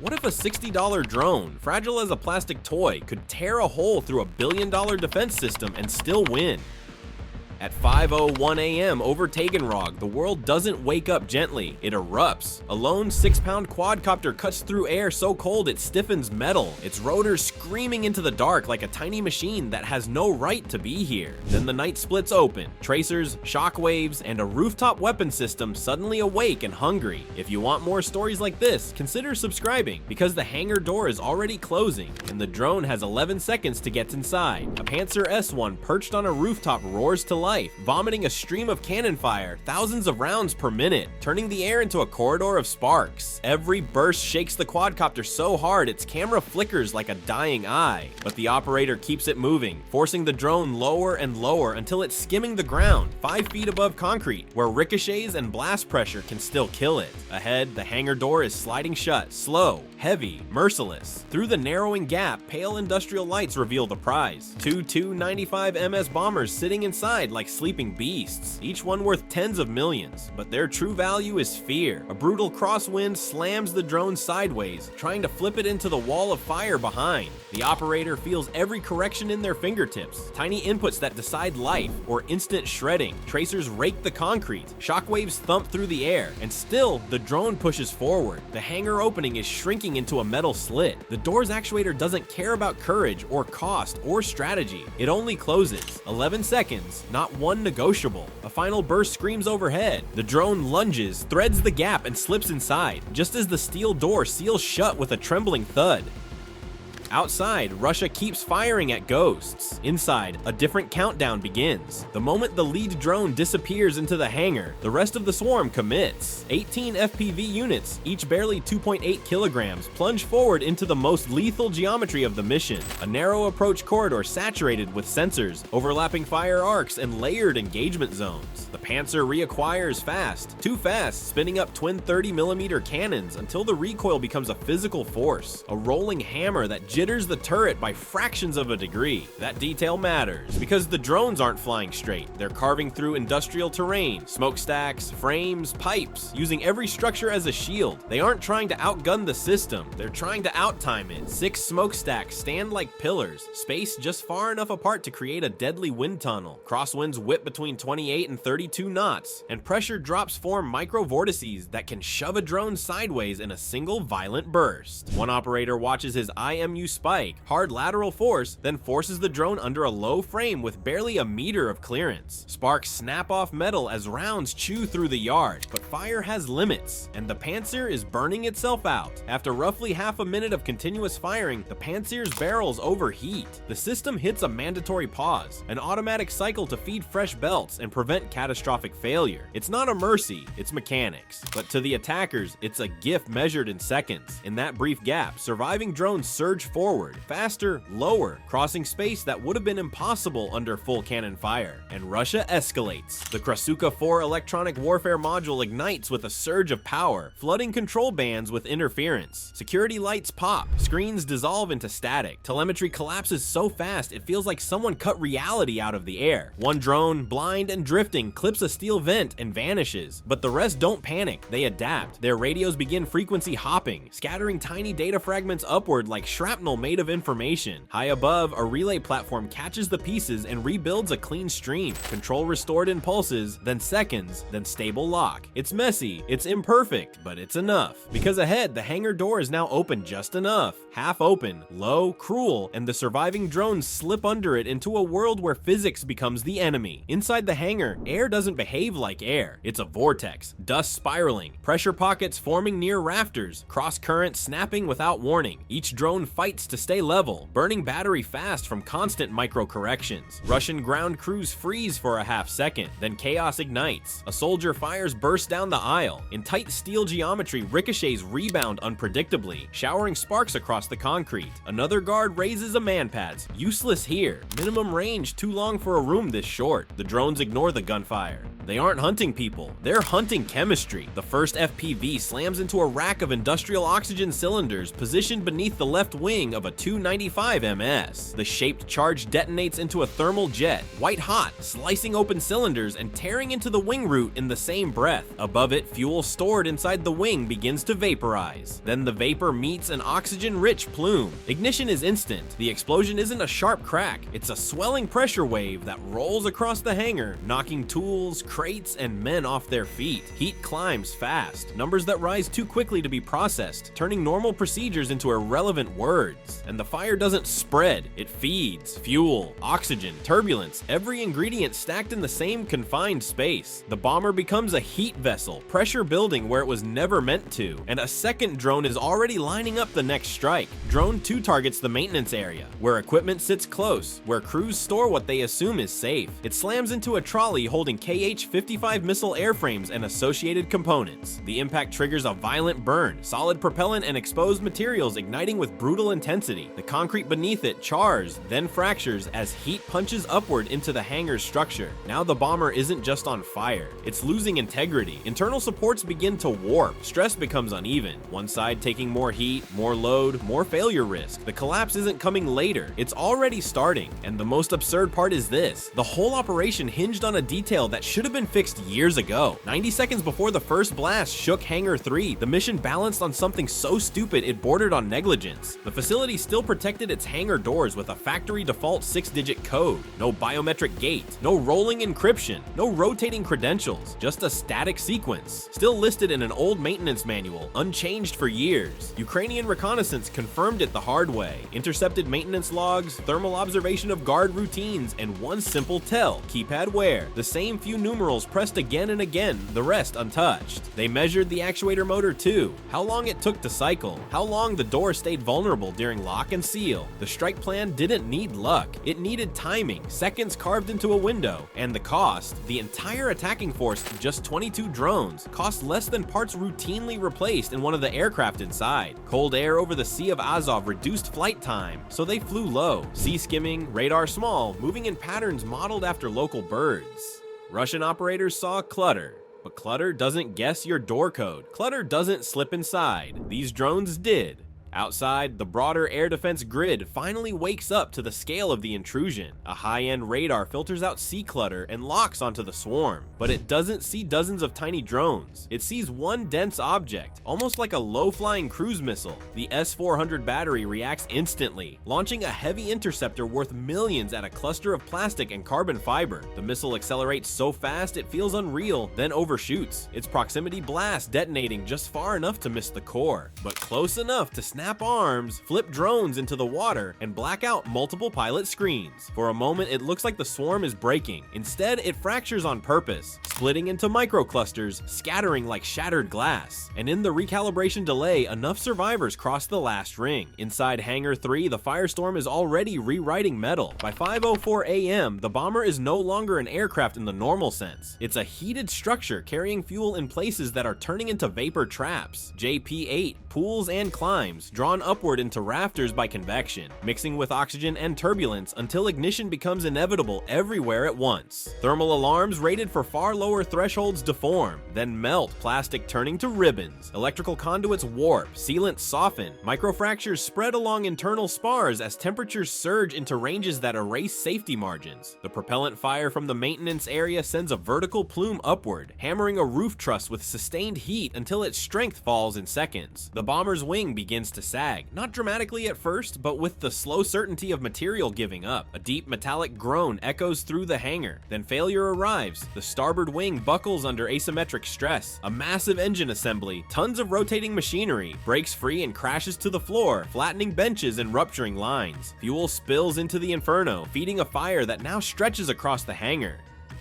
What if a $60 drone, fragile as a plastic toy, could tear a hole through a $billion defense system and still win? At 5:01 a.m. over Taganrog, the world doesn't wake up gently, it erupts. A lone 6-pound quadcopter cuts through air so cold it stiffens metal, its rotors screaming into the dark like a tiny machine that has no right to be here. Then the night splits open. Tracers, shockwaves, and a rooftop weapon system suddenly awake and hungry. If you want more stories like this, consider subscribing, because the hangar door is already closing, and the drone has 11 seconds to get inside. A Panzer S1 perched on a rooftop roars to life, vomiting a stream of cannon fire, thousands of rounds per minute, turning the air into a corridor of sparks. Every burst shakes the quadcopter so hard its camera flickers like a dying eye, but the operator keeps it moving, forcing the drone lower and lower until it's skimming the ground, 5 feet above concrete, where ricochets and blast pressure can still kill it. Ahead, the hangar door is sliding shut, slow, heavy, merciless. Through the narrowing gap, pale industrial lights reveal the prize. Two Tu-95 MS bombers sitting inside like sleeping beasts, each one worth tens of millions, but their true value is fear. A brutal crosswind slams the drone sideways, trying to flip it into the wall of fire behind. The operator feels every correction in their fingertips, tiny inputs that decide life or instant shredding. Tracers rake the concrete, shockwaves thump through the air, and still the drone pushes forward. The hangar opening is shrinking into a metal slit. The door's actuator doesn't care about courage or cost or strategy. It only closes. 11 seconds, not one negotiable. A final burst screams overhead. The drone lunges, threads the gap, and slips inside, just as the steel door seals shut with a trembling thud. Outside, Russia keeps firing at ghosts. Inside, a different countdown begins. The moment the lead drone disappears into the hangar, the rest of the swarm commits. 18 FPV units, each barely 2.8 kilograms, plunge forward into the most lethal geometry of the mission. A narrow approach corridor saturated with sensors, overlapping fire arcs, and layered engagement zones. The Panzer reacquires fast, too fast, spinning up twin 30mm cannons until the recoil becomes a physical force. A rolling hammer that jitters the turret by fractions of a degree. That detail matters, because the drones aren't flying straight. They're carving through industrial terrain, smokestacks, frames, pipes, using every structure as a shield. They aren't trying to outgun the system, they're trying to outtime it. 6 smokestacks stand like pillars, spaced just far enough apart to create a deadly wind tunnel. Crosswinds whip between 28 and 32 knots, and pressure drops form micro vortices that can shove a drone sideways in a single violent burst. One operator watches his IMU spike, hard lateral force, then forces the drone under a low frame with barely a meter of clearance. Sparks snap off metal as rounds chew through the yard, but fire has limits, and the Panzer is burning itself out. After roughly half a minute of continuous firing, the Panzer's barrels overheat. The system hits a mandatory pause, an automatic cycle to feed fresh belts and prevent catastrophic failure. It's not a mercy, it's mechanics. But to the attackers, it's a gift measured in seconds. In that brief gap, surviving drones surge forward, faster, lower, crossing space that would have been impossible under full cannon fire. And Russia escalates. The Krasuka 4 electronic warfare module ignites with a surge of power, flooding control bands with interference. Security lights pop, screens dissolve into static. Telemetry collapses so fast it feels like someone cut reality out of the air. One drone, blind and drifting, clips a steel vent and vanishes, but the rest don't panic, they adapt. Their radios begin frequency hopping, scattering tiny data fragments upward like shrapnel made of information. High above, a relay platform catches the pieces and rebuilds a clean stream. Control restored in pulses, then seconds, then stable lock. It's messy, it's imperfect, but it's enough. Because ahead, the hangar door is now open just enough. Half open, low, cruel, and the surviving drones slip under it into a world where physics becomes the enemy. Inside the hangar, air doesn't behave like air. It's a vortex, dust spiraling, pressure pockets forming near rafters, cross currents snapping without warning. Each drone fights to stay level, burning battery fast from constant micro corrections. Russian ground crews freeze for a half second, then chaos ignites. A soldier fires burst down the aisle. In tight steel geometry, ricochets rebound unpredictably, showering sparks across the concrete. Another guard raises a manpads, useless here. Minimum range too long for a room this short. The drones ignore the gunfire. They aren't hunting people, they're hunting chemistry. The first FPV slams into a rack of industrial oxygen cylinders positioned beneath the left wing wing of a 295 ms. The shaped charge detonates into a thermal jet, white hot, slicing open cylinders and tearing into the wing root in the same breath. Above it, fuel stored inside the wing begins to vaporize. Then the vapor meets an oxygen-rich plume. Ignition is instant. The explosion isn't a sharp crack, it's a swelling pressure wave that rolls across the hangar, knocking tools, crates, and men off their feet. Heat climbs fast, numbers that rise too quickly to be processed, turning normal procedures into irrelevant words. And the fire doesn't spread, it feeds. Fuel, oxygen, turbulence, every ingredient stacked in the same confined space. The bomber becomes a heat vessel, pressure building where it was never meant to, and a second drone is already lining up the next strike. Drone 2 targets the maintenance area, where equipment sits close, where crews store what they assume is safe. It slams into a trolley holding KH-55 missile airframes and associated components. The impact triggers a violent burn, solid propellant and exposed materials igniting with brutal intensity. The concrete beneath it chars, then fractures as heat punches upward into the hangar's structure. Now the bomber isn't just on fire, it's losing integrity. Internal supports begin to warp, stress becomes uneven, one side taking more heat, more load, more failure risk. The collapse isn't coming later, it's already starting. And the most absurd part is this: the whole operation hinged on a detail that should have been fixed years ago. 90 seconds before the first blast shook Hangar 3, the mission balanced on something so stupid it bordered on negligence. The facility still protected its hangar doors with a factory default 6-digit code, no biometric gate, no rolling encryption, no rotating credentials, just a static sequence, still listed in an old maintenance manual, unchanged for years. Ukrainian reconnaissance confirmed it the hard way. Intercepted maintenance logs, thermal observation of guard routines, and one simple tell: keypad wear. The same few numerals pressed again and again, the rest untouched. They measured the actuator motor too, how long it took to cycle, how long the door stayed vulnerable during lock and seal. The strike plan didn't need luck, it needed timing, seconds carved into a window. And the cost: the entire attacking force, just 22 drones, cost less than parts routinely replaced in one of the aircraft inside. Cold air over the Sea of Azov reduced flight time, so they flew low, sea skimming, radar small, moving in patterns modeled after local birds. Russian operators saw clutter, but clutter doesn't guess your door code. Clutter doesn't slip inside. These drones did. Outside, the broader air defense grid finally wakes up to the scale of the intrusion. A high-end radar filters out sea clutter and locks onto the swarm, but it doesn't see dozens of tiny drones. It sees one dense object, almost like a low-flying cruise missile. The S-400 battery reacts instantly, launching a heavy interceptor worth millions at a cluster of plastic and carbon fiber. The missile accelerates so fast it feels unreal, then overshoots, its proximity blast detonating just far enough to miss the core, but close enough to snap arms, flip drones into the water, and black out multiple pilot screens. For a moment, it looks like the swarm is breaking. Instead, it fractures on purpose, splitting into microclusters, scattering like shattered glass. And in the recalibration delay, enough survivors cross the last ring. Inside Hangar 3, the firestorm is already rewriting metal. By 5:04 a.m., the bomber is no longer an aircraft in the normal sense. It's a heated structure carrying fuel in places that are turning into vapor traps. JP-8 pools and climbs, drawn upward into rafters by convection, mixing with oxygen and turbulence until ignition becomes inevitable everywhere at once. Thermal alarms rated for far lower thresholds deform, then melt, plastic turning to ribbons. Electrical conduits warp, sealants soften, microfractures spread along internal spars as temperatures surge into ranges that erase safety margins. The propellant fire from the maintenance area sends a vertical plume upward, hammering a roof truss with sustained heat until its strength falls in seconds. The bomber's wing begins to sag, not dramatically at first, but with the slow certainty of material giving up. A deep metallic groan echoes through the hangar, then failure arrives. The starboard wing buckles under asymmetric stress. A massive engine assembly, tons of rotating machinery, breaks free and crashes to the floor, flattening benches and rupturing lines. Fuel spills into the inferno, feeding a fire that now stretches across the hangar.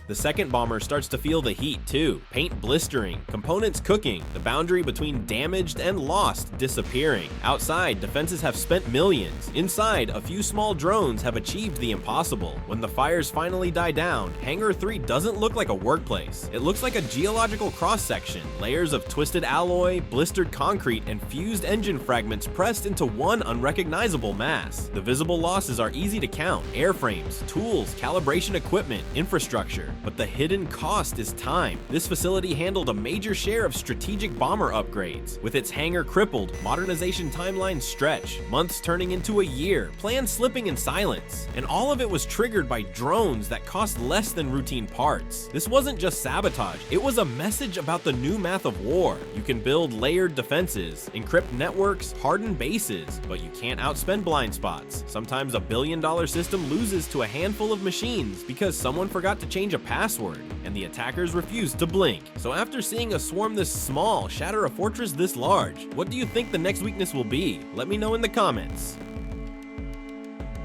The second bomber starts to feel the heat too, paint blistering, components cooking, the boundary between damaged and lost disappearing. Outside, defenses have spent millions. Inside, a few small drones have achieved the impossible. When the fires finally die down, Hangar 3 doesn't look like a workplace. It looks like a geological cross-section, layers of twisted alloy, blistered concrete, and fused engine fragments pressed into one unrecognizable mass. The visible losses are easy to count: airframes, tools, calibration equipment, infrastructure. But the hidden cost is time. This facility handled a major share of strategic bomber upgrades. With its hangar crippled, modernization timelines stretch, months turning into a year, plans slipping in silence. And all of it was triggered by drones that cost less than routine parts. This wasn't just sabotage, it was a message about the new math of war. You can build layered defenses, encrypt networks, harden bases, but you can't outspend blind spots. Sometimes a billion-dollar system loses to a handful of machines because someone forgot to change a password, and the attackers refused to blink. So after seeing a swarm this small shatter a fortress this large, what do you think the next weakness will be? Let me know in the comments.